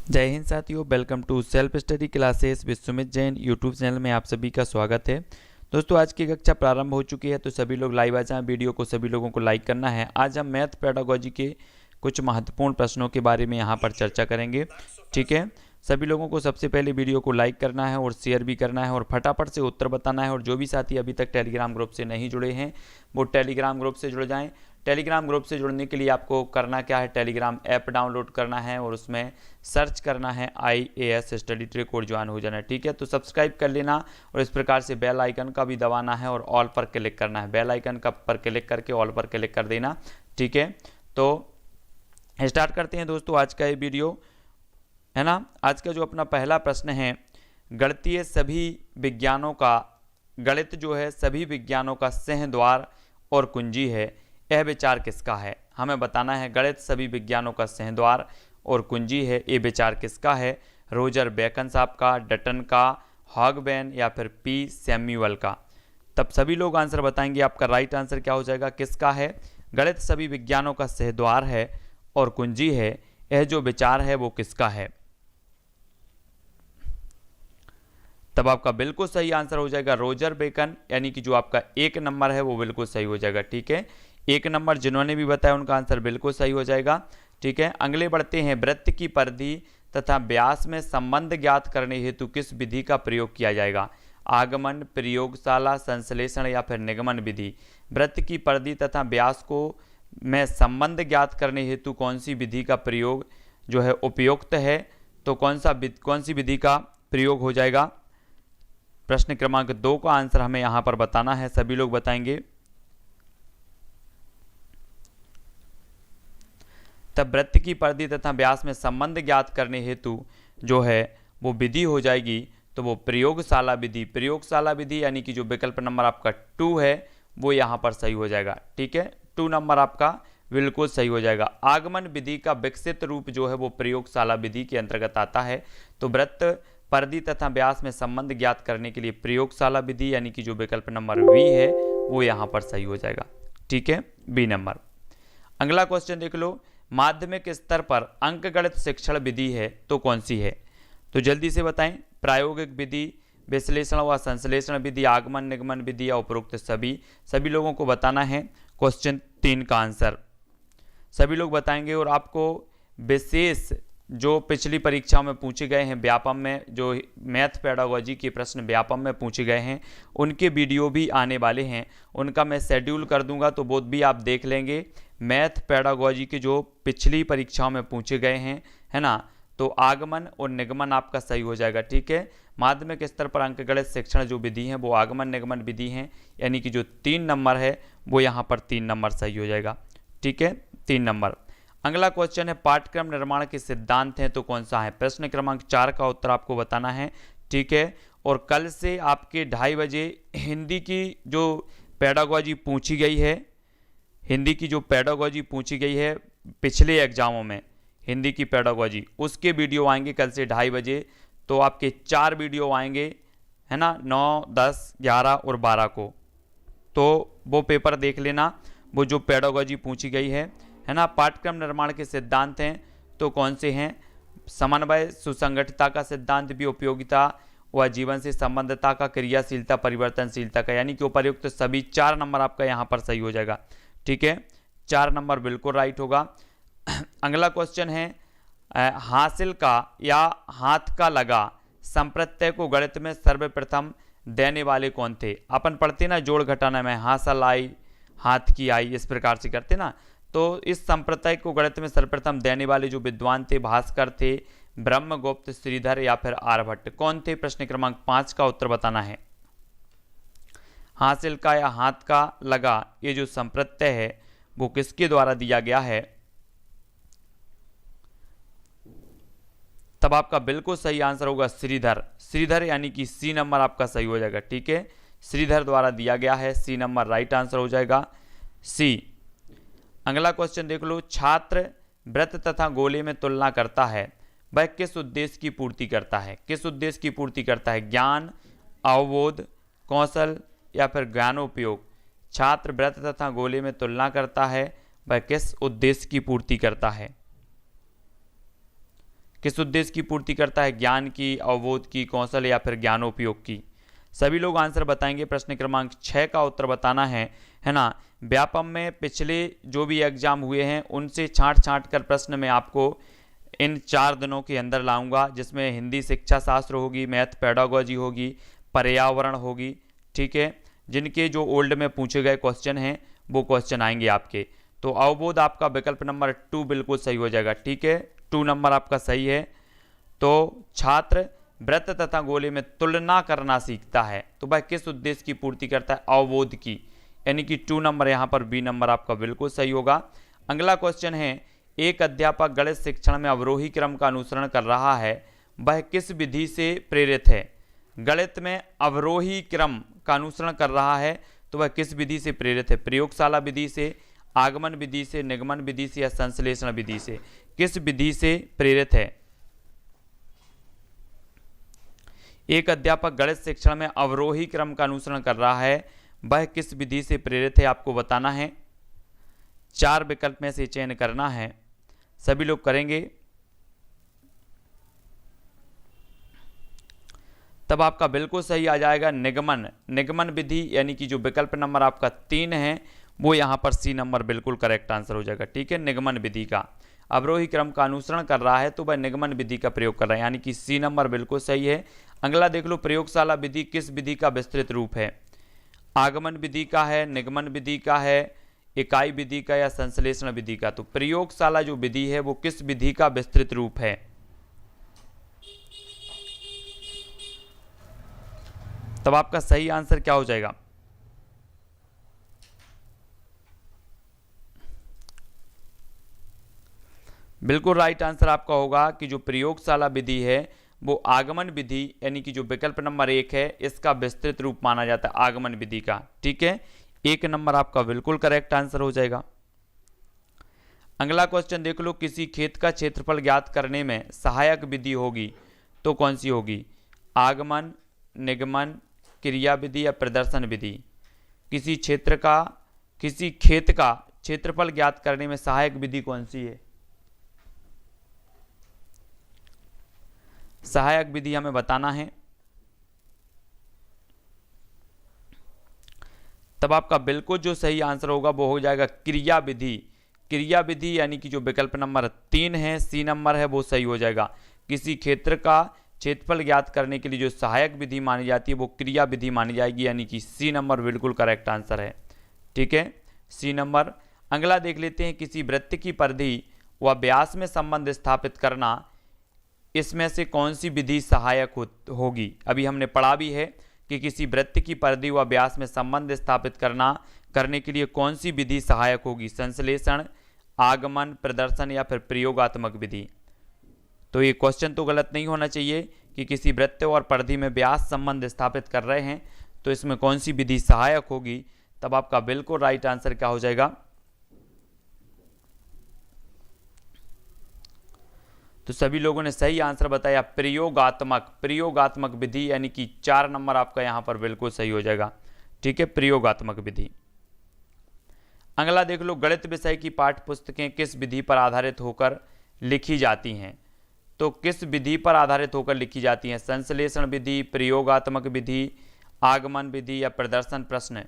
जय हिंद साथियों, welcome to self study classes with Sumit Jain YouTube channel में आप सभी का स्वागत है। दोस्तों, आज की कक्षा प्रारंभ हो चुकी है, तो सभी लोग लाइव आ जाएं। वीडियो को सभी लोगों को लाइक करना है। आज हम मैथ पेडागोजी के कुछ महत्वपूर्ण प्रश्नों के बारे में यहाँ पर चर्चा करेंगे। ठीक है, सभी लोगों को सबसे पहले वीडियो को लाइक करना है और शेयर भी करना है और फटाफट से उत्तर बताना है। और जो भी साथी अभी तक टेलीग्राम ग्रुप से नहीं जुड़े हैं वो टेलीग्राम ग्रुप से जुड़ जाएं। टेलीग्राम ग्रुप से जुड़ने के लिए आपको करना क्या है, टेलीग्राम ऐप डाउनलोड करना है और उसमें सर्च करना है IAS स्टडी ट्रिक और ज्वाइन हो जाना है। ठीक है, तो सब्सक्राइब कर लेना और इस प्रकार से बेल आइकन का भी दबाना है और ऑल पर क्लिक करना है। बेल आइकन का पर क्लिक करके ऑल पर क्लिक कर देना। ठीक है, तो स्टार्ट करते हैं दोस्तों आज का ये वीडियो, है ना। आज का जो अपना पहला प्रश्न है, गणितीय सभी विज्ञानों का गणित जो है सभी विज्ञानों का सिंहद्वार और कुंजी है, यह विचार किसका है। हमें बताना है गणित सभी विज्ञानों का सिंहद्वार और कुंजी है, ये विचार किसका है। रोजर बेकन साहब का, डटन का, हॉगबेन या फिर P सैम्यूअल का। तब सभी लोग आंसर बताएंगे। आपका राइट आंसर क्या हो जाएगा, किसका है। गणित सभी विज्ञानों का सिंहद्वार है और कुंजी है, यह जो विचार है वो किसका है। तब आपका बिल्कुल सही आंसर हो जाएगा रोजर बेकन, यानी कि जो आपका एक नंबर है वो बिल्कुल सही हो जाएगा। ठीक है, एक नंबर जिन्होंने भी बताया उनका आंसर बिल्कुल सही हो जाएगा। ठीक है, अगले बढ़ते हैं। वृत्त की परिधि तथा व्यास में संबंध ज्ञात करने हेतु किस विधि का प्रयोग किया जाएगा। आगमन, प्रयोगशाला, संश्लेषण या फिर निगमन विधि। वृत्त की परिधि तथा व्यास को में संबंध ज्ञात करने हेतु कौन सी विधि का प्रयोग जो है उपयुक्त है, तो कौन सी विधि का प्रयोग हो जाएगा। प्रश्न क्रमांक 2 का आंसर हमें यहां पर बताना है, सभी लोग बताएंगे। तब वृत्त की परिधि तथा व्यास में संबंध ज्ञात करने हेतु जो है वो विधि हो जाएगी, तो वो प्रयोगशाला विधि। प्रयोगशाला विधि यानी कि जो विकल्प नंबर आपका 2 है वो यहाँ पर सही हो जाएगा। ठीक है, 2 नंबर आपका बिल्कुल सही हो जाएगा। आगमन विधि का विकसित रूप जो है वो प्रयोगशाला विधि के अंतर्गत आता है। तो वृत्त परिधि तथा व्यास में संबंध ज्ञात करने के लिए प्रयोगशाला विधि यानी कि जो विकल्प नंबर बी है वो यहाँ पर सही हो जाएगा। ठीक है, बी नंबर। अगला क्वेश्चन देख लो। माध्यमिक स्तर पर अंकगणित शिक्षण विधि है तो कौन सी है। तो जल्दी से बताएं। प्रायोगिक विधि, विश्लेषण व संश्लेषण विधि, आगमन निगमन विधि या उपरोक्त सभी। सभी लोगों को बताना है क्वेश्चन 3 का आंसर। सभी लोग बताएंगे और आपको विशेष जो पिछली परीक्षाओं में पूछे गए हैं व्यापम में, जो मैथ पेडागोजी के प्रश्न व्यापम में पूछे गए हैं उनके वीडियो भी आने वाले हैं। उनका मैं शेड्यूल कर दूंगा, तो वो भी आप देख लेंगे। मैथ पेडागोजी के जो पिछली परीक्षाओं में पूछे गए हैं, है ना, तो आगमन और निगमन आपका सही हो जाएगा। ठीक है, माध्यमिक स्तर पर अंकगणित शिक्षण जो विधि है वो आगमन निगमन विधि है, यानी कि जो 3 नंबर है वो यहाँ पर 3 नंबर सही हो जाएगा। ठीक है, 3 नंबर। अगला क्वेश्चन है पाठ्यक्रम निर्माण के सिद्धांत हैं तो कौन सा है। प्रश्न क्रमांक 4 का उत्तर आपको बताना है। ठीक है, और कल से आपके 2:30 बजे हिंदी की जो पेडागोजी पूछी गई है, हिंदी की जो पेडागोजी पूछी गई है पिछले एग्जामों में, हिंदी की पेडागोजी, उसके वीडियो आएंगे कल से 2:30 बजे। तो आपके 4 वीडियो आएंगे, है ना, 9, 10, 11 और 12 को। तो वो पेपर देख लेना, वो जो पेडागोजी पूछी गई है ना। पाठ्यक्रम निर्माण के सिद्धांत हैं तो कौन से हैं। समन्वय, सुसंगठिता का सिद्धांत भी, उपयोगिता व जीवन से संबंधता का, क्रियाशीलता, परिवर्तनशीलता का, यानी कि उपर्युक्त सभी 4 नंबर आपका यहाँ पर सही हो जाएगा। ठीक है, 4 नंबर बिल्कुल राइट होगा। अगला क्वेश्चन है हासिल का या हाथ का लगा संप्रत्यय को गणित में सर्वप्रथम देने वाले कौन थे। अपन पढ़ते ना जोड़ घटाना में हासिल आई, हाथ की आई, इस प्रकार से करते ना। तो इस संप्रदाय को गणित में सर्वप्रथम देने वाले जो विद्वान थे, भास्कर थे, ब्रह्मगुप्त, श्रीधर या फिर आर्यभट्ट, कौन थे। प्रश्न क्रमांक 5 का उत्तर बताना है। हासिल का या हाथ का लगा ये जो संप्रत्यय है वो किसके द्वारा दिया गया है। तब आपका बिल्कुल सही आंसर होगा श्रीधर। श्रीधर यानी कि सी नंबर आपका सही हो जाएगा। ठीक है, श्रीधर द्वारा दिया गया है, सी नंबर राइट आंसर हो जाएगा, सी। अगला क्वेश्चन देख लो। छात्र वृत्त तथा गोले में तुलना करता है, वह किस उद्देश्य की पूर्ति करता है। किस उद्देश्य की पूर्ति करता है, ज्ञान, अवबोध, कौशल या फिर ज्ञानोपयोग। छात्र वृत्त तथा गोले में तुलना करता है, वह किस उद्देश्य की पूर्ति करता है। किस उद्देश्य की पूर्ति करता है? ज्ञान की, अवबोध की, कौशल या फिर ज्ञानोपयोग की। सभी लोग आंसर बताएंगे। प्रश्न क्रमांक 6 का उत्तर बताना है ना। व्यापम में पिछले जो भी एग्जाम हुए हैं उनसे छांट कर प्रश्न में आपको इन 4 दिनों के अंदर लाऊंगा, जिसमें हिंदी शिक्षा शास्त्र होगी, मैथ पेडागोजी होगी, पर्यावरण होगी, ठीक है। जिनके जो ओल्ड में पूछे गए क्वेश्चन हैं वो क्वेश्चन आएंगे आपके। तो अवबोध आपका विकल्प नंबर 2 बिल्कुल सही हो जाएगा, ठीक है। 2 नंबर आपका सही है। तो छात्र वृत्त तथा गोले में तुलना करना सीखता है, तो भाई किस उद्देश्य की पूर्ति करता है? अवबोध की, यानी कि 2 नंबर यहाँ पर बी नंबर आपका बिल्कुल सही होगा। अगला क्वेश्चन है, एक अध्यापक गणित शिक्षण में अवरोही क्रम का अनुसरण कर रहा है, वह किस विधि से प्रेरित है? गणित में अवरोही क्रम का अनुसरण कर रहा है तो वह किस विधि से प्रेरित है? प्रयोगशाला विधि से, आगमन विधि से, निगमन विधि से या संश्लेषण विधि से? किस विधि से प्रेरित है? एक अध्यापक गणित शिक्षण में अवरोही क्रम का अनुसरण कर रहा है, वह किस विधि से प्रेरित है? आपको बताना है। 4 विकल्प में से चयन करना है, सभी लोग करेंगे। तब आपका बिल्कुल सही आ जाएगा निगमन विधि, यानी कि जो विकल्प नंबर आपका 3 है वो यहाँ पर सी नंबर बिल्कुल करेक्ट आंसर हो जाएगा, ठीक है। निगमन विधि का अवरोही क्रम का अनुसरण कर रहा है तो वह निगमन विधि का प्रयोग कर रहा है, यानी कि सी नंबर बिल्कुल सही है। अगला देख लो, प्रयोगशाला विधि किस विधि का विस्तृत रूप है? आगमन विधि का है, निगमन विधि का है, इकाई विधि का या संश्लेषण विधि का? तो प्रयोगशाला जो विधि है वो किस विधि का विस्तृत रूप है? तब आपका सही आंसर क्या हो जाएगा? बिल्कुल राइट आंसर आपका होगा कि जो प्रयोगशाला विधि है वो आगमन विधि, यानी कि जो विकल्प नंबर 1 है इसका विस्तृत रूप माना जाता है, आगमन विधि का, ठीक है। 1 नंबर आपका बिल्कुल करेक्ट आंसर हो जाएगा। अगला क्वेश्चन देख लो, किसी खेत का क्षेत्रफल ज्ञात करने में सहायक विधि होगी तो कौन सी होगी? आगमन, निगमन, क्रिया विधि या प्रदर्शन विधि? किसी खेत का क्षेत्रफल ज्ञात करने में सहायक विधि कौन सी है? सहायक विधि हमें बताना है। तब आपका बिल्कुल जो सही आंसर होगा वो हो जाएगा क्रिया विधि। क्रिया विधि यानी कि जो विकल्प नंबर 3 है, सी नंबर है, वो सही हो जाएगा। किसी क्षेत्र का क्षेत्रफल ज्ञात करने के लिए जो सहायक विधि मानी जाती है वो क्रिया विधि मानी जाएगी, यानी कि सी नंबर बिल्कुल करेक्ट आंसर है, ठीक है, सी नंबर। अगला देख लेते हैं, किसी वृत्त की परिधि व व्यास में संबंध स्थापित करना, इसमें से कौन सी विधि सहायक होगी? अभी हमने पढ़ा भी है कि किसी वृत्त की परिधि व व्यास में संबंध स्थापित करने के लिए कौन सी विधि सहायक होगी? संश्लेषण, आगमन, प्रदर्शन या फिर प्रयोगात्मक विधि? तो ये क्वेश्चन तो गलत नहीं होना चाहिए कि किसी वृत्त और परिधि में व्यास संबंध स्थापित कर रहे हैं तो इसमें कौन सी विधि सहायक होगी? तब आपका बिल्कुल राइट आंसर क्या हो जाएगा? तो सभी लोगों ने सही आंसर बताया प्रयोगात्मक विधि, यानी कि 4 नंबर आपका यहां पर बिल्कुल सही हो जाएगा, ठीक है, प्रयोगात्मक विधि। अगला देख लो, गणित विषय की पाठ्य पुस्तकें किस विधि पर आधारित होकर लिखी जाती हैं? तो किस विधि पर आधारित होकर लिखी जाती हैं? संश्लेषण विधि, प्रयोगात्मक विधि, आगमन विधि या प्रदर्शन प्रश्न?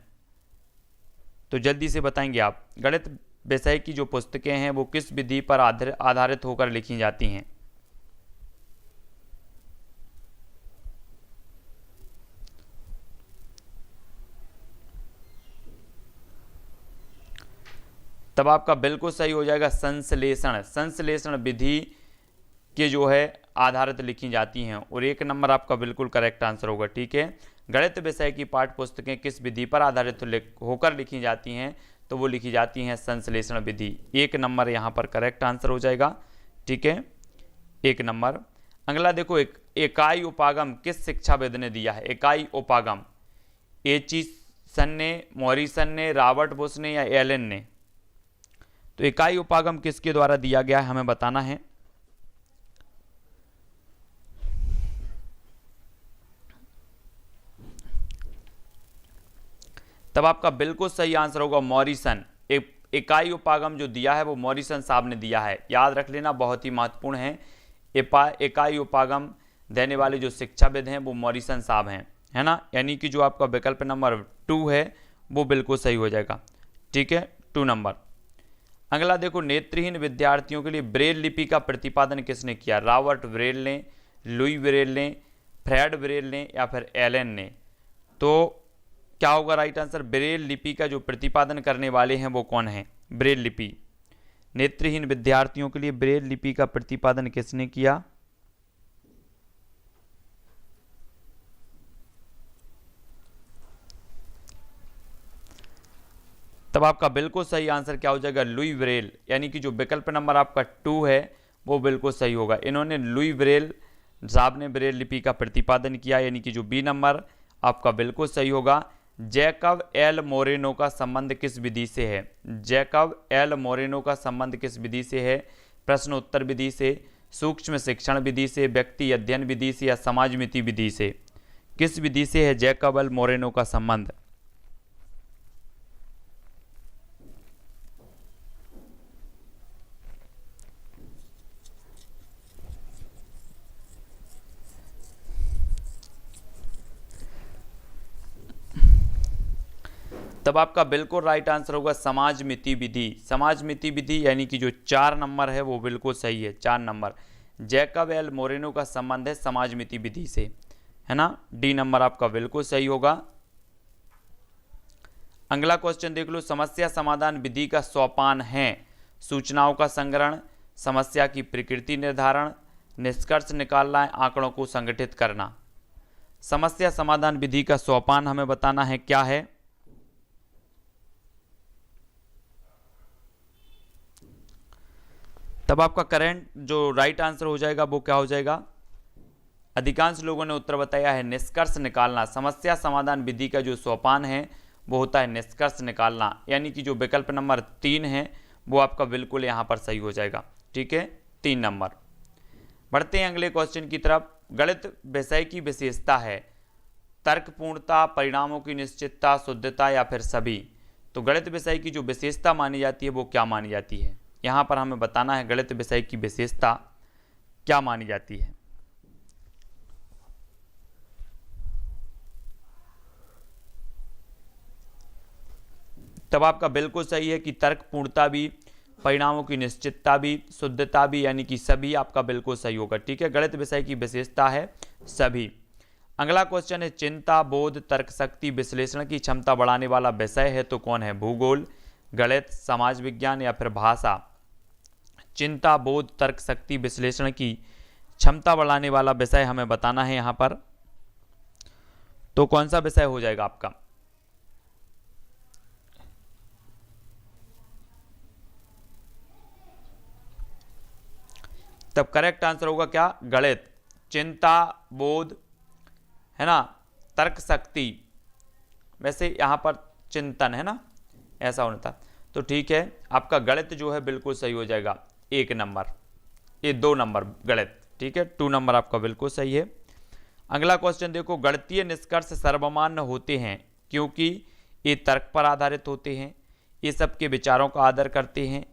तो जल्दी से बताएंगे आप। गणित विषय की जो पुस्तकें हैं वो किस विधि पर आधारित होकर लिखी जाती हैं? तब आपका बिल्कुल सही हो जाएगा संश्लेषण विधि के जो है आधारित लिखी जाती हैं, और 1 नंबर आपका बिल्कुल करेक्ट आंसर होगा, ठीक है। गणित विषय की पाठ्य पुस्तकें किस विधि पर आधारित होकर लिखी जाती हैं? तो वो लिखी जाती हैं संश्लेषण विधि। 1 नंबर यहाँ पर करेक्ट आंसर हो जाएगा, ठीक है, 1 नंबर। अगला देखो, इकाई उपागम किस शिक्षाविद ने दिया है? इकाई उपागम एचिसन ने, मॉरिसन ने, रॉबर्ट बुश ने या एलन ने? तो इकाई उपागम किसके द्वारा दिया गया है हमें बताना है। तब आपका बिल्कुल सही आंसर होगा मॉरिसन। इकाई उपागम जो दिया है वो मॉरिसन साहब ने दिया है, याद रख लेना, बहुत ही महत्वपूर्ण है। इकाई उपागम देने वाले जो शिक्षाविद हैं वो मॉरिसन साहब हैं, है ना। यानी कि जो आपका विकल्प नंबर 2 है वो बिल्कुल सही हो जाएगा, ठीक है, 2 नंबर। अगला देखो, नेत्रहीन विद्यार्थियों के लिए ब्रेल लिपि का प्रतिपादन किसने किया? रॉबर्ट ब्रेल ने, लुई ब्रेल ने, फ्रेड ब्रेल ने या फिर एलन ने? तो क्या होगा राइट आंसर? ब्रेल लिपि का जो प्रतिपादन करने वाले हैं वो कौन है? ब्रेल लिपि। नेत्रहीन विद्यार्थियों के लिए ब्रेल लिपि का प्रतिपादन किसने किया? तब आपका बिल्कुल सही आंसर क्या हो जाएगा? Louis Braille. यानी कि जो विकल्प नंबर आपका 2 है वो बिल्कुल सही होगा। इन्होंने लुई ब्रेल साहब ने ब्रेल लिपि का प्रतिपादन किया, यानी कि जो बी नंबर आपका बिल्कुल सही होगा। जैकब एल मोरेनो का संबंध किस विधि से है? जैकब एल मोरेनो का संबंध किस विधि से है? प्रश्न उत्तर विधि से, सूक्ष्म शिक्षण विधि से, व्यक्ति अध्ययन विधि से या समाजमिति विधि से? किस विधि से है जैकब एल मोरेनो का संबंध? तब आपका बिल्कुल राइट आंसर होगा समाजमिति विधि। समाजमिति विधि यानी कि जो 4 नंबर है वो बिल्कुल सही है, 4 नंबर। जैकब एल मोरेनो का संबंध है समाजमिति विधि से, है ना। डी नंबर आपका बिल्कुल सही होगा। अगला क्वेश्चन देख लो, समस्या समाधान विधि का सोपान है सूचनाओं का संग्रहण, समस्या की प्रकृति निर्धारण, निष्कर्ष निकालना, आंकड़ों को संगठित करना। समस्या समाधान विधि का सोपान हमें बताना है क्या है। तब आपका करेंट जो राइट आंसर हो जाएगा वो क्या हो जाएगा? अधिकांश लोगों ने उत्तर बताया है निष्कर्ष निकालना। समस्या समाधान विधि का जो सोपान है वो होता है निष्कर्ष निकालना, यानी कि जो विकल्प नंबर 3 है वो आपका बिल्कुल यहाँ पर सही हो जाएगा, ठीक है, 3 नंबर। बढ़ते हैं अगले क्वेश्चन की तरफ। गणित विषय की विशेषता है तर्कपूर्णता, परिणामों की निश्चितता, शुद्धता या फिर सभी? तो गणित विषय की जो विशेषता मानी जाती है वो क्या मानी जाती है? यहाँ पर हमें बताना है गणित विषय की विशेषता क्या मानी जाती है। तब आपका बिल्कुल सही है कि तर्कपूर्णता भी, परिणामों की निश्चितता भी, शुद्धता भी, यानी कि सभी आपका बिल्कुल सही होगा, ठीक है। गणित विषय की विशेषता है सभी। अगला क्वेश्चन है, चिंता, बोध, तर्क शक्ति, विश्लेषण की क्षमता बढ़ाने वाला विषय है तो कौन है? भूगोल, गणित, समाज विज्ञान या फिर भाषा? चिंता, बोध, तर्क शक्ति, विश्लेषण की क्षमता बढ़ाने वाला विषय हमें बताना है यहाँ पर, तो कौन सा विषय हो जाएगा आपका? तब करेक्ट आंसर होगा क्या? गणित। चिंता, बोध, है ना, तर्क शक्ति, वैसे यहाँ पर चिंतन है ना, ऐसा होना था, तो ठीक है, आपका गणित जो है बिल्कुल सही हो जाएगा, 1 नंबर, ये 2 नंबर गणित, ठीक है, 2 नंबर आपका बिल्कुल सही है। अगला क्वेश्चन देखो, गणितीय निष्कर्ष सर्वमान्य होते हैं क्योंकि ये तर्क पर आधारित होते हैं, ये सबके विचारों का आदर करते हैं,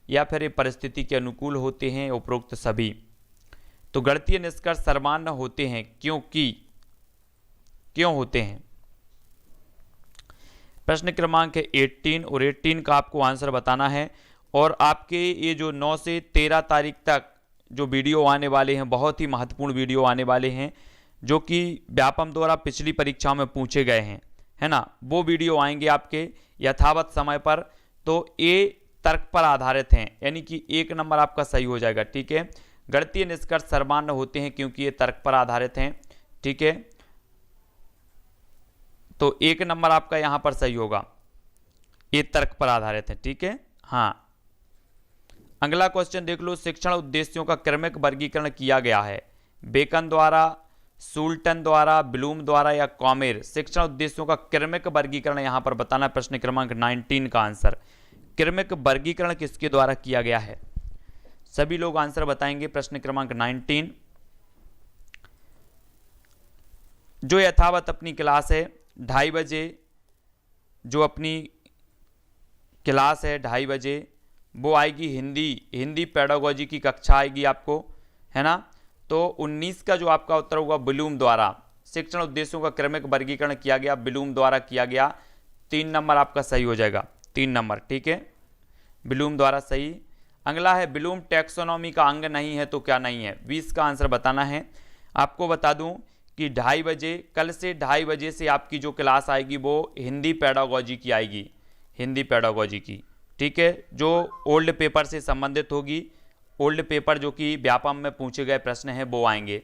या फिर ये परिस्थिति के अनुकूल होते हैं, उपरोक्त सभी? तो गणितीय निष्कर्ष सर्वमान्य होते हैं क्योंकि, क्यों होते हैं? प्रश्न क्रमांक है 18 और 18 का आपको आंसर बताना है। और आपके ये जो 9 से 13 तारीख तक जो वीडियो आने वाले हैं, बहुत ही महत्वपूर्ण वीडियो आने वाले हैं, जो कि व्यापम द्वारा पिछली परीक्षाओं में पूछे गए हैं, है ना, वो वीडियो आएंगे आपके यथावत समय पर। तो ये तर्क पर आधारित हैं, यानी कि 1 नंबर आपका सही हो जाएगा, ठीक है। गणितीय निष्कर्ष सर्वमान्य होते हैं क्योंकि ये तर्क पर आधारित हैं, ठीक है, तो 1 नंबर आपका यहां पर सही होगा, ये तर्क पर आधारित है, ठीक है। हाँ, अगला क्वेश्चन देख लो, शिक्षण उद्देश्यों का क्रमिक वर्गीकरण किया गया है बेकन द्वारा, सुल्टन द्वारा, ब्लूम द्वारा या कॉमेर? शिक्षण उद्देश्यों का क्रमिक वर्गीकरण यहां पर बताना है, प्रश्न क्रमांक 19 का आंसर। क्रमिक वर्गीकरण किसके द्वारा किया गया है? सभी लोग आंसर बताएंगे। प्रश्न क्रमांक 19, जो यथावत अपनी क्लास है 2:30 बजे, जो अपनी क्लास है 2:30 बजे, वो आएगी हिंदी पेडागोजी की कक्षा आएगी आपको, है ना। तो 19 का जो आपका उत्तर होगा ब्लूम द्वारा शिक्षण उद्देश्यों का क्रमिक वर्गीकरण किया गया, ब्लूम द्वारा किया गया। 3 नंबर आपका सही हो जाएगा, 3 नंबर, ठीक है, ब्लूम द्वारा सही। अगला है ब्लूम टैक्सोनॉमी का अंग नहीं है तो क्या नहीं है, 20 का आंसर बताना है। आपको बता दूं कि 2:30 बजे, कल से 2:30 बजे से आपकी जो क्लास आएगी वो हिंदी पेडागोजी की आएगी, हिंदी पेडागोजी की, ठीक है, जो ओल्ड पेपर से संबंधित होगी। ओल्ड पेपर जो कि व्यापम में पूछे गए प्रश्न हैं वो आएंगे,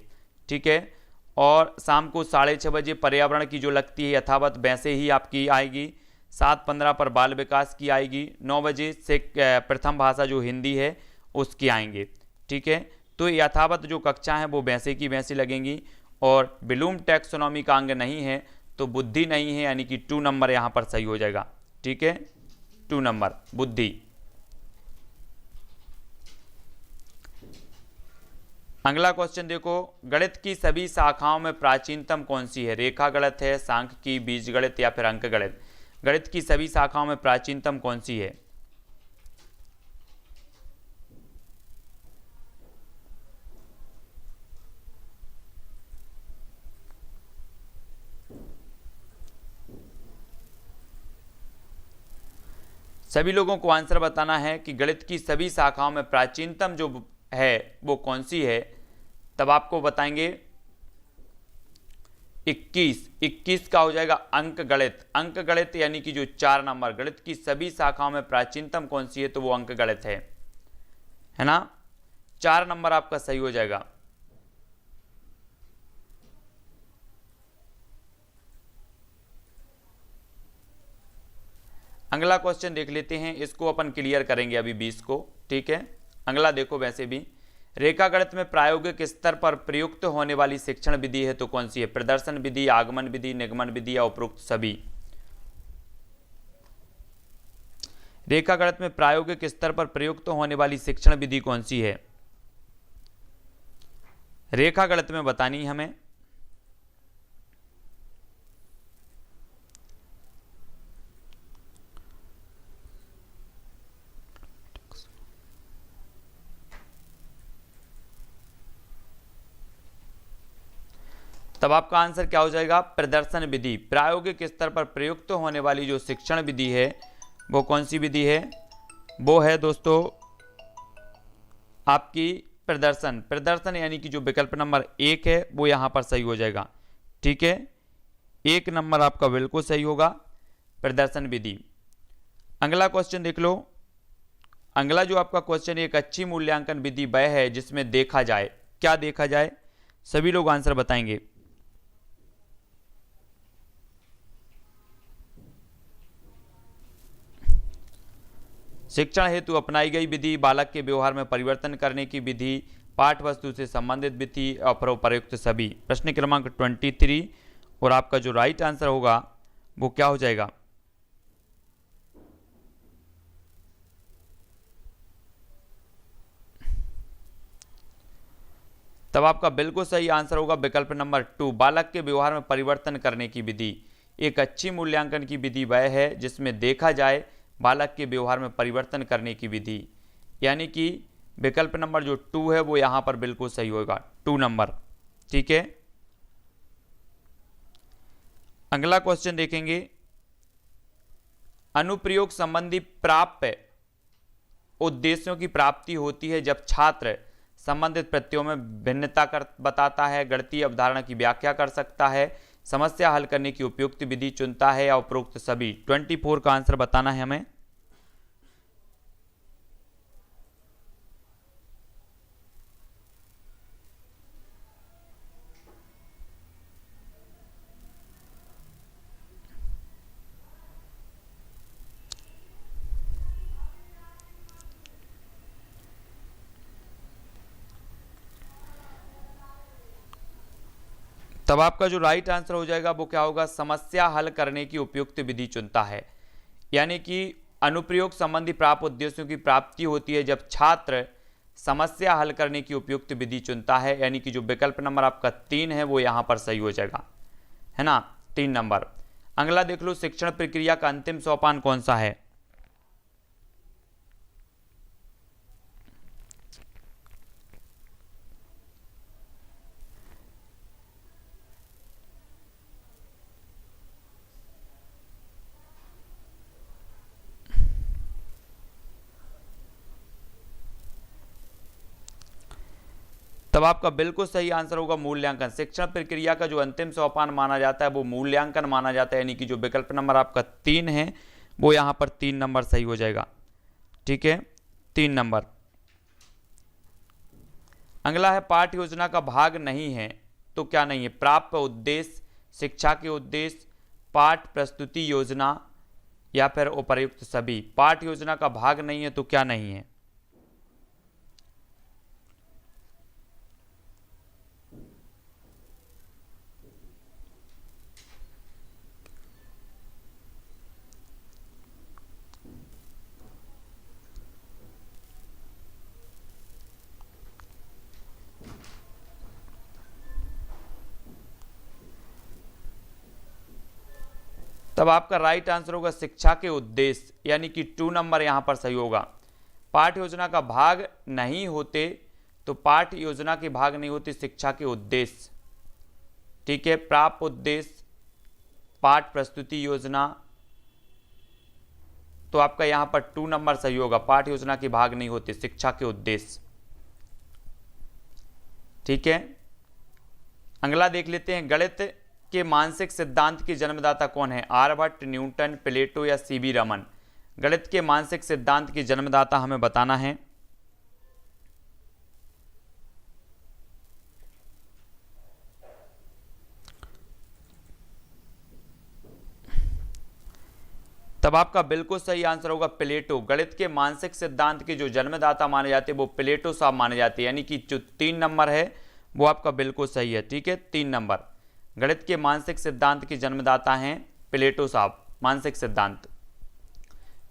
ठीक है। और शाम को 6:30 बजे पर्यावरण की जो लगती है यथावत वैसे ही आपकी आएगी। 7:15 पर बाल विकास की आएगी। 9 बजे से प्रथम भाषा जो हिंदी है उसकी आएंगे, ठीक है। तो यथावत जो कक्षा हैं वो वैसे की वैसी लगेंगी। और ब्लूम टैक्सोनॉमी का अंग नहीं है तो बुद्धि नहीं है, यानी कि 2 नंबर यहाँ पर सही हो जाएगा, ठीक है, 2 नंबर बुद्धि। अगला क्वेश्चन देखो, गणित की सभी शाखाओं में प्राचीनतम कौन सी है, रेखा गणित है, सांख्यिकी, बीजगणित या फिर अंक गणित। गणित की सभी शाखाओं में प्राचीनतम कौन सी है? सभी लोगों को आंसर बताना है कि गणित की सभी शाखाओं में प्राचीनतम जो है वो कौन सी है। तब आपको बताएंगे 21 का हो जाएगा अंक गणित। अंक गणित यानी कि जो 4 नंबर, गणित की सभी शाखाओं में प्राचीनतम कौन सी है तो वो अंक गणित है ना, 4 नंबर आपका सही हो जाएगा। अगला क्वेश्चन देख लेते हैं, इसको अपन क्लियर करेंगे अभी 20 को, ठीक है। अगला देखो, वैसे भी रेखा गणित में प्रायोगिक स्तर पर प्रयुक्त होने वाली शिक्षण विधि है तो कौन सी है? प्रदर्शन विधि, आगमन विधि, निगमन विधि या उपरोक्त सभी। रेखा गणित में प्रायोगिक स्तर पर प्रयुक्त होने वाली शिक्षण विधि कौन सी है? रेखा गणित में बतानी हमें। तब आपका आंसर क्या हो जाएगा? प्रदर्शन विधि। प्रायोगिक स्तर पर प्रयुक्त होने वाली जो शिक्षण विधि है वो कौन सी विधि है? वो है दोस्तों आपकी प्रदर्शन। प्रदर्शन यानी कि जो विकल्प नंबर 1 है वो यहाँ पर सही हो जाएगा, ठीक है, 1 नंबर आपका बिल्कुल सही होगा, प्रदर्शन विधि। अगला क्वेश्चन देख लो। अगला जो आपका क्वेश्चन, एक अच्छी मूल्यांकन विधि वह है जिसमें देखा जाए। क्या देखा जाए? सभी लोग आंसर बताएंगे। शिक्षण हेतु अपनाई गई विधि, बालक के व्यवहार में परिवर्तन करने की विधि, पाठ वस्तु से संबंधित विधि और प्रयुक्त सभी। प्रश्न क्रमांक 23 और आपका जो राइट आंसर होगा वो क्या हो जाएगा? तब आपका बिल्कुल सही आंसर होगा विकल्प नंबर 2, बालक के व्यवहार में परिवर्तन करने की विधि। एक अच्छी मूल्यांकन की विधि वह है जिसमें देखा जाए बालक के व्यवहार में परिवर्तन करने की विधि, यानी कि विकल्प नंबर जो 2 है वो यहाँ पर बिल्कुल सही होगा, 2 नंबर, ठीक है। अगला क्वेश्चन देखेंगे, अनुप्रयोग संबंधी प्राप्य उद्देश्यों की प्राप्ति होती है जब छात्र संबंधित प्रत्ययों में भिन्नता कर बताता है, गणितीय अवधारणा की व्याख्या कर सकता है, समस्या हल करने की उपयुक्त विधि चुनता है या उपरोक्त सभी। 24 का आंसर बताना है हमें। तब आपका जो राइट आंसर हो जाएगा वो क्या होगा? समस्या हल करने की उपयुक्त विधि चुनता है, यानी कि अनुप्रयोग संबंधी प्राप्त उद्देश्यों की प्राप्ति होती है जब छात्र समस्या हल करने की उपयुक्त विधि चुनता है, यानी कि जो विकल्प नंबर आपका 3 है वो यहाँ पर सही हो जाएगा, है ना, 3 नंबर। अगला देख लो, शिक्षण प्रक्रिया का अंतिम सोपान कौन सा है? तब आपका बिल्कुल सही आंसर होगा मूल्यांकन। शिक्षण प्रक्रिया का जो अंतिम सोपान माना जाता है वो मूल्यांकन माना जाता है, यानी कि जो विकल्प नंबर आपका 3 है वो यहाँ पर 3 नंबर सही हो जाएगा। ठीक है, 3 नंबर। अगला है पाठ्य योजना का भाग नहीं है तो क्या नहीं है? प्राप्त उद्देश्य, शिक्षा के उद्देश्य, पाठ प्रस्तुति योजना या फिर उपर्युक्त सभी। पाठ्य योजना का भाग नहीं है तो क्या नहीं है? तब आपका राइट आंसर होगा शिक्षा के उद्देश्य, यानी कि 2 नंबर यहां पर सही होगा। पाठ्य योजना का भाग नहीं होते तो पाठ्य योजना के भाग नहीं होते शिक्षा के उद्देश्य। ठीक है, प्राप्त उद्देश्य, पाठ प्रस्तुति योजना, तो आपका यहां पर 2 नंबर सही होगा। पाठ्य योजना के भाग नहीं होते शिक्षा के उद्देश्य। ठीक है, अगला देख लेते हैं। गणित के मानसिक सिद्धांत के जन्मदाता कौन है? आर्यभट्ट, न्यूटन, प्लेटो या सीवी रमन। गणित के मानसिक सिद्धांत के जन्मदाता हमें बताना है। तब आपका बिल्कुल सही आंसर होगा प्लेटो। गणित के मानसिक सिद्धांत के जो जन्मदाता माने जाते हैं वो प्लेटो साहब माने जाते हैं, यानी कि जो 3 नंबर है वो आपका बिल्कुल सही है। ठीक है, 3 नंबर। गणित के मानसिक सिद्धांत के जन्मदाता हैं प्लेटो साहब। मानसिक सिद्धांत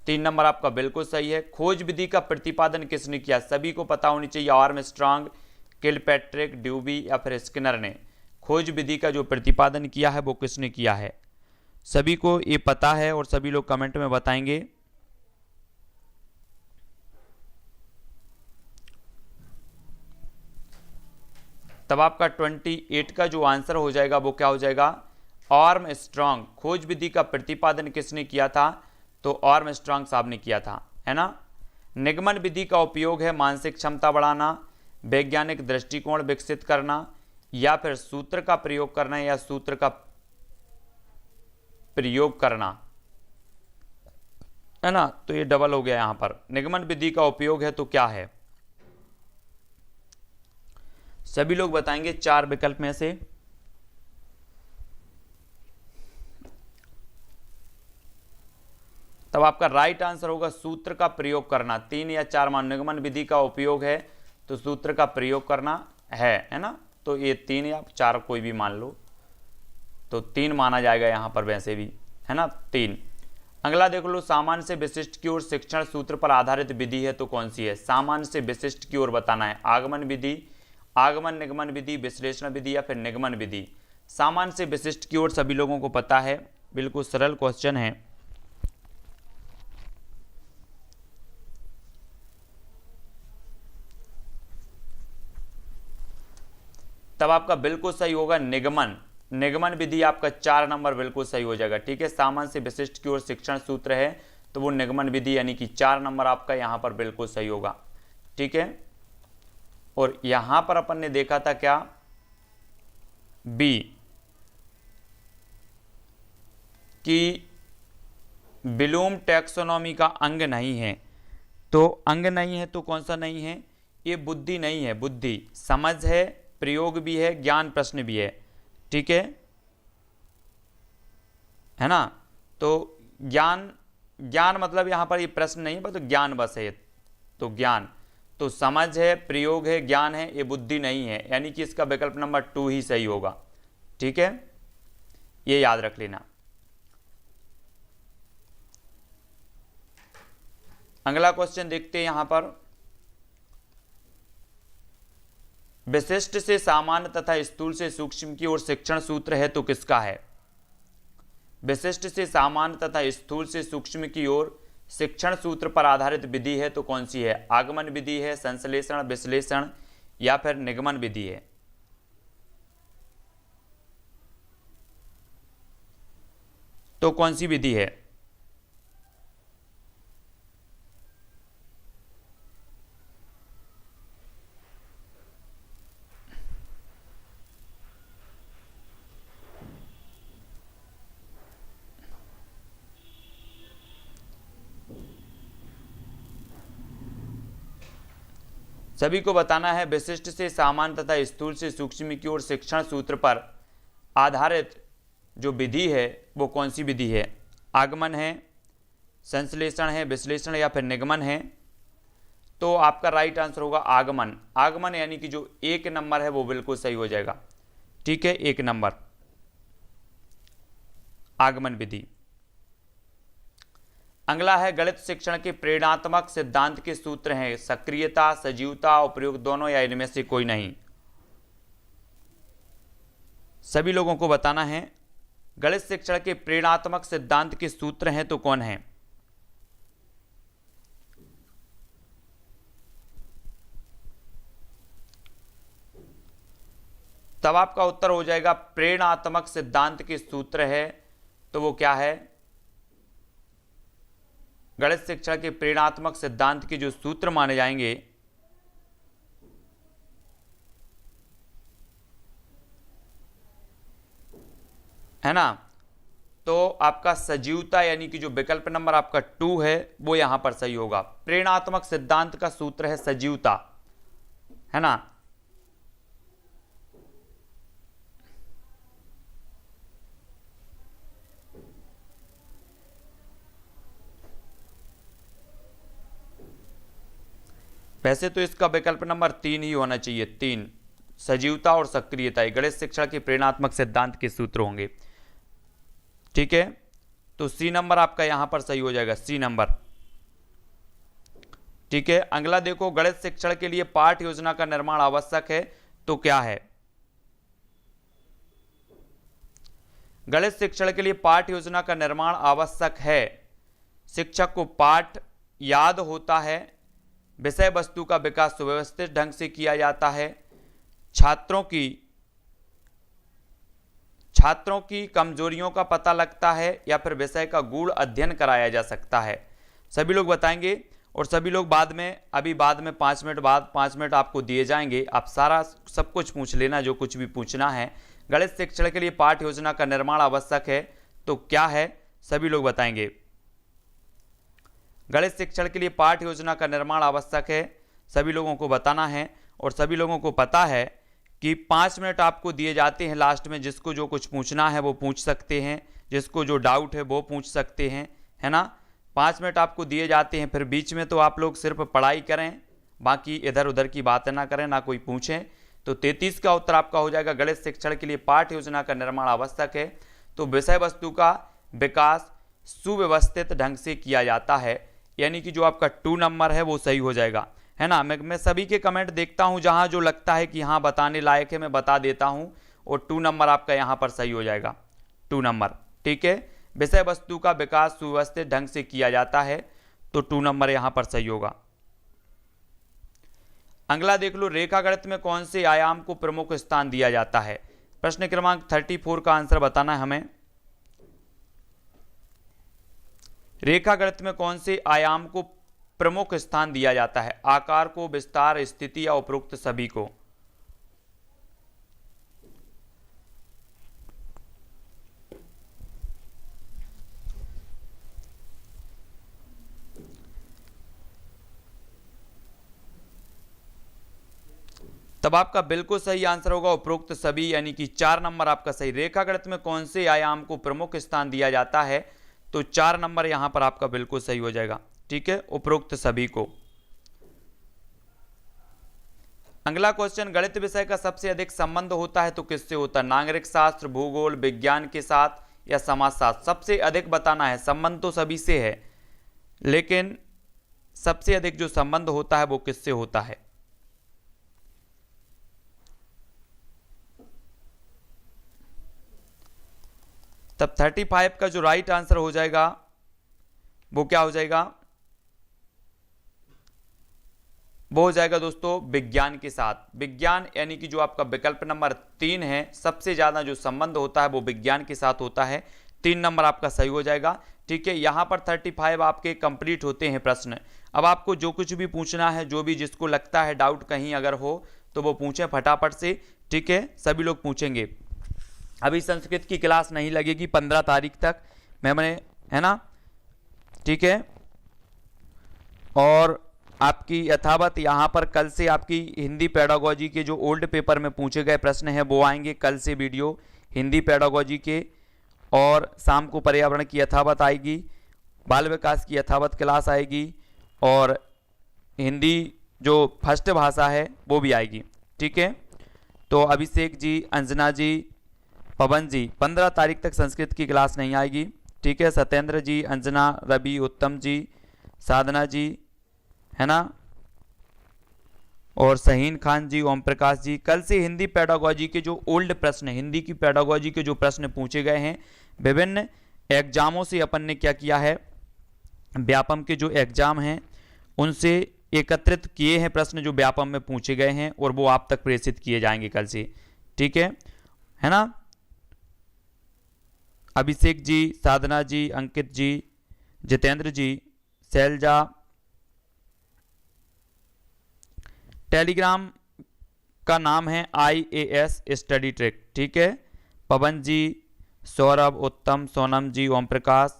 3 नंबर आपका बिल्कुल सही है। खोज विधि का प्रतिपादन किसने किया? सभी को पता होनी चाहिए। आर्मस्ट्रांग, किलपैट्रिक, ड्यूबी या फिर स्किनर ने खोज विधि का जो प्रतिपादन किया है वो किसने किया है? सभी को ये पता है और सभी लोग कमेंट में बताएंगे। तब आपका 28 का जो आंसर हो जाएगा वो क्या हो जाएगा? आर्मस्ट्रांग। खोज विधि का प्रतिपादन किसने किया था? तो आर्मस्ट्रांग साहब ने किया था, है ना। निगमन विधि का उपयोग है मानसिक क्षमता बढ़ाना, वैज्ञानिक दृष्टिकोण विकसित करना या फिर सूत्र का प्रयोग करना या सूत्र का प्रयोग करना, है ना। तो ये डबल हो गया यहां पर। निगमन विधि का उपयोग है तो क्या है? सभी लोग बताएंगे 4 विकल्प में से। तब आपका राइट आंसर होगा सूत्र का प्रयोग करना। 3 या 4 मान। निगमन विधि का उपयोग है तो सूत्र का प्रयोग करना है ना। तो ये 3 या 4 कोई भी मान लो, तो 3 माना जाएगा यहां पर वैसे भी, है ना, 3। अगला देख लो, सामान्य से विशिष्ट की ओर शिक्षण सूत्र पर आधारित विधि है तो कौन सी है? सामान्य से विशिष्ट की ओर बताना है। आगमन विधि, आगमन निगमन विधि, विश्लेषण विधि या फिर निगमन विधि। सामान्य से विशिष्ट की ओर सभी लोगों को पता है, बिल्कुल सरल क्वेश्चन है। तब आपका बिल्कुल सही होगा निगमन। निगमन विधि आपका 4 नंबर बिल्कुल सही हो जाएगा। ठीक है, सामान्य से विशिष्ट की ओर शिक्षण सूत्र है तो वो निगमन विधि, यानी कि 4 नंबर आपका यहां पर बिल्कुल सही होगा। ठीक है, और यहां पर अपन ने देखा था क्या? बी, कि ब्लूम टैक्सोनॉमी का अंग नहीं है। तो अंग नहीं है तो कौन सा नहीं है? ये बुद्धि नहीं है। बुद्धि समझ है, प्रयोग भी है, ज्ञान प्रश्न भी है। ठीक है ना। तो ज्ञान, ज्ञान मतलब यहां पर ये प्रश्न नहीं है, तो ज्ञान बस है। तो ज्ञान, तो समझ है, प्रयोग है, ज्ञान है, ये बुद्धि नहीं है, यानी कि इसका विकल्प नंबर 2 ही सही होगा। ठीक है, ये याद रख लेना। अगला क्वेश्चन देखते हैं यहां पर। विशिष्ट से सामान्य तथा स्थूल से सूक्ष्म की ओर शिक्षण सूत्र है तो किसका है? विशिष्ट से सामान्य तथा स्थूल से सूक्ष्म की ओर शिक्षण सूत्र पर आधारित विधि है तो कौन सी है? आगमन विधि है, संश्लेषण, विश्लेषण या फिर निगमन विधि है? तो कौन सी विधि है? सभी को बताना है विशिष्ट से सामान्य तथा स्थूल से सूक्ष्म की ओर शिक्षण सूत्र पर आधारित जो विधि है वो कौन सी विधि है। आगमन है, संश्लेषण है, विश्लेषण या फिर निगमन है। तो आपका राइट आंसर होगा आगमन। आगमन यानी कि जो 1 नंबर है वो बिल्कुल सही हो जाएगा। ठीक है, 1 नंबर आगमन विधि। अगला है गणित शिक्षण के प्रेरणात्मक सिद्धांत के सूत्र हैं सक्रियता, सजीवता, उपयोग दोनों या इनमें से कोई नहीं। सभी लोगों को बताना है गणित शिक्षण के प्रेरणात्मक सिद्धांत के सूत्र हैं तो कौन है। तब आपका उत्तर हो जाएगा प्रेरणात्मक सिद्धांत के सूत्र है तो वो क्या है। गणित शिक्षण के प्रेरणात्मक सिद्धांत के जो सूत्र माने जाएंगे है ना, तो आपका सजीवता यानी कि जो विकल्प नंबर आपका 2 है वो यहां पर सही होगा। प्रेरणात्मक सिद्धांत का सूत्र है सजीवता, है ना। वैसे तो इसका विकल्प नंबर 3 ही होना चाहिए। 3 सजीवता और सक्रियता गणित शिक्षण के प्रेरणात्मक सिद्धांत के सूत्र होंगे। ठीक है, तो सी नंबर आपका यहां पर सही हो जाएगा, सी नंबर। ठीक है, अगला देखो गणित शिक्षण के लिए पाठ योजना का निर्माण आवश्यक है तो क्या है। गणित शिक्षण के लिए पाठ योजना का निर्माण आवश्यक है। शिक्षक को पाठ याद होता है, विषय वस्तु का विकास सुव्यवस्थित ढंग से किया जाता है, छात्रों की कमजोरियों का पता लगता है या फिर विषय का गूढ़ अध्ययन कराया जा सकता है। सभी लोग बताएंगे और सभी लोग बाद में 5 मिनट बाद 5 मिनट आपको दिए जाएंगे। आप सारा सब कुछ पूछ लेना जो कुछ भी पूछना है। गणित शिक्षण के लिए पाठ योजना का निर्माण आवश्यक है तो क्या है, सभी लोग बताएंगे। गणित शिक्षण के लिए पाठ योजना का निर्माण आवश्यक है, सभी लोगों को बताना है। और सभी लोगों को पता है कि 5 मिनट आपको दिए जाते हैं लास्ट में, जिसको जो कुछ पूछना है वो पूछ सकते हैं, जिसको जो डाउट है वो पूछ सकते हैं, है ना। 5 मिनट आपको दिए जाते हैं, फिर बीच में तो आप लोग सिर्फ पढ़ाई करें, बाकी इधर उधर की बातें ना करें, ना कोई पूछें। तो 33 का उत्तर आपका हो जाएगा गणित शिक्षण के लिए पाठ योजना का निर्माण आवश्यक है तो विषय वस्तु का विकास सुव्यवस्थित ढंग से किया जाता है, यानी कि जो आपका 2 नंबर है वो सही हो जाएगा, है ना। मैं सभी के कमेंट देखता हूं, जहां जो लगता है कि हाँ बताने लायक है मैं बता देता हूं, और 2 नंबर आपका यहां पर सही हो जाएगा, 2 नंबर। ठीक है, विषय वस्तु का विकास सुव्यवस्थित ढंग से किया जाता है तो 2 नंबर यहां पर सही होगा। अगला देख लो, रेखा गणित में कौन से आयाम को प्रमुख स्थान दिया जाता है। प्रश्न क्रमांक 34 का आंसर बताना है हमें। रेखा गणित में कौन से आयाम को प्रमुख स्थान दिया जाता है। आकार को, विस्तार, स्थिति या उपरोक्त सभी को। तब आपका बिल्कुल सही आंसर होगा उपरोक्त सभी, यानी कि 4 नंबर आपका सही। रेखा गणित में कौन से आयाम को प्रमुख स्थान दिया जाता है तो 4 नंबर यहां पर आपका बिल्कुल सही हो जाएगा। ठीक है, उपरोक्त सभी को। अगला क्वेश्चन, गणित विषय का सबसे अधिक संबंध होता है तो किससे होता है। नागरिक शास्त्र, भूगोल, विज्ञान के साथ या समाजशास्त्र। सबसे अधिक बताना है, संबंध तो सभी से है लेकिन सबसे अधिक जो संबंध होता है वो किससे होता है। तब 35 का जो राइट आंसर हो जाएगा वो क्या हो जाएगा, वो हो जाएगा दोस्तों विज्ञान के साथ। विज्ञान यानी कि जो आपका विकल्प नंबर 3 है, सबसे ज्यादा जो संबंध होता है वो विज्ञान के साथ होता है। 3 नंबर आपका सही हो जाएगा। ठीक है, यहां पर 35 आपके कंप्लीट होते हैं प्रश्न। अब आपको जो कुछ भी पूछना है, जो भी जिसको लगता है डाउट कहीं अगर हो तो वो पूछें फटाफट से। ठीक है, सभी लोग पूछेंगे। अभी संस्कृत की क्लास नहीं लगेगी 15 तारीख तक मैंने, है ना। ठीक है, और आपकी यथावत यहाँ पर कल से आपकी हिंदी पेडागोजी के जो ओल्ड पेपर में पूछे गए प्रश्न हैं वो आएंगे कल से वीडियो हिंदी पेडागोजी के, और शाम को पर्यावरण की यथावत आएगी, बाल विकास की यथावत क्लास आएगी, और हिंदी जो फर्स्ट भाषा है वो भी आएगी। ठीक है, तो अभिषेक जी, अंजना जी, पवन जी 15 तारीख तक संस्कृत की क्लास नहीं आएगी। ठीक है, सत्येंद्र जी, अंजना, रवि, उत्तम जी, साधना जी, है ना, और सहीन खान जी, ओम प्रकाश जी, कल से हिंदी पेडागोजी के जो ओल्ड प्रश्न, हिंदी की पेडागोजी के जो प्रश्न पूछे गए हैं विभिन्न एग्जामों से, अपन ने क्या किया है, व्यापम के जो एग्जाम हैं उनसे एकत्रित किए हैं प्रश्न जो व्यापम में पूछे गए हैं, और वो आप तक प्रेषित किए जाएंगे कल से। ठीक है ना। अभिषेक जी, साधना जी, अंकित जी, जितेंद्र जी, शैलजा, टेलीग्राम का नाम है IAS स्टडी ट्रैक। ठीक है, पवन जी, सौरभ, उत्तम, सोनम जी, ओम प्रकाश,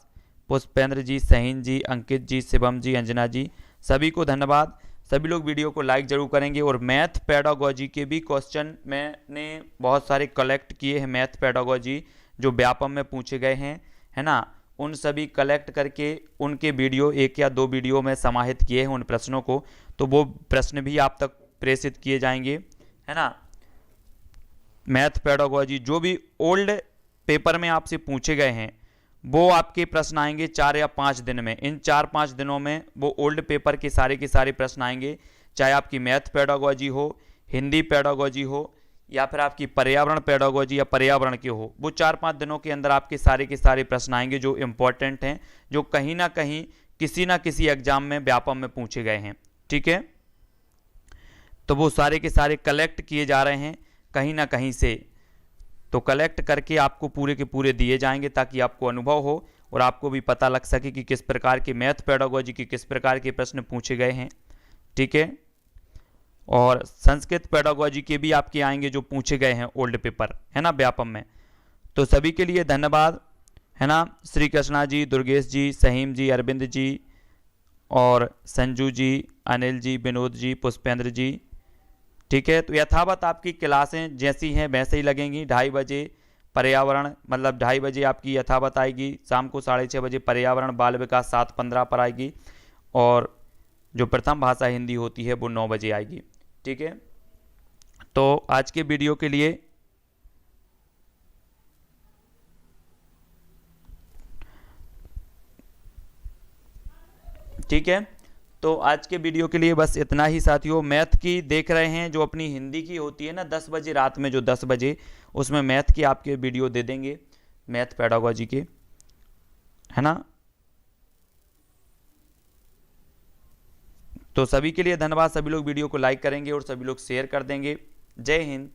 पुष्पेंद्र जी, सहीन जी, अंकित जी, शिवम जी, अंजना जी, सभी को धन्यवाद। सभी लोग वीडियो को लाइक जरूर करेंगे, और मैथ पेडागोजी के भी क्वेश्चन मैंने बहुत सारे कलेक्ट किए हैं, मैथ पेडागोजी जो व्यापम में पूछे गए हैं, है ना, उन सभी कलेक्ट करके उनके वीडियो 1 या 2 वीडियो में समाहित किए हैं उन प्रश्नों को, तो वो प्रश्न भी आप तक प्रेषित किए जाएंगे, है ना। मैथ पेडागोजी जो भी ओल्ड पेपर में आपसे पूछे गए हैं वो आपके प्रश्न आएंगे 4 या 5 दिन में। इन 4-5 दिनों में वो ओल्ड पेपर के सारे प्रश्न आएंगे, चाहे आपकी मैथ पेडागोजी हो, हिंदी पेडागोजी हो, या फिर आपकी पर्यावरण पेडागोजी या पर्यावरण के हो, वो 4-5 दिनों के अंदर आपके सारे प्रश्न आएंगे जो इम्पोर्टेंट हैं, जो कहीं ना कहीं किसी ना किसी एग्जाम में व्यापम में पूछे गए हैं। ठीक है, तो वो सारे के सारे कलेक्ट किए जा रहे हैं कहीं ना कहीं से, तो कलेक्ट करके आपको पूरे के पूरे दिए जाएंगे ताकि आपको अनुभव हो और आपको भी पता लग सके कि किस प्रकार के मैथ पेडागोजी के किस प्रकार के प्रश्न पूछे गए हैं। ठीक है, और संस्कृत पेडागोजी के भी आपके आएंगे जो पूछे गए हैं ओल्ड पेपर, है ना, व्यापम में। तो सभी के लिए धन्यवाद, है ना। श्री कृष्णा जी, दुर्गेश जी, सहीम जी, अरविंद जी, और संजू जी, अनिल जी, विनोद जी, पुष्पेंद्र जी। ठीक है, तो यथावत आपकी क्लासें जैसी हैं वैसे ही लगेंगी। 2:30 बजे पर्यावरण, मतलब 2:30 बजे आपकी यथावत आएगी, शाम को 6:30 बजे पर्यावरण, बाल विकास 7:15 पर आएगी, और जो प्रथम भाषा हिंदी होती है वो 9 बजे आएगी। ठीक है, तो आज के वीडियो के लिए ठीक है, तो आज के वीडियो के लिए बस इतना ही साथियों। मैथ की देख रहे हैं जो अपनी हिंदी की होती है ना 10 बजे रात में, जो 10 बजे, उसमें मैथ की आपके वीडियो दे देंगे, मैथ पेडागोजी के, है ना। तो सभी के लिए धन्यवाद। सभी लोग वीडियो को लाइक करेंगे और सभी लोग शेयर कर देंगे। जय हिंद।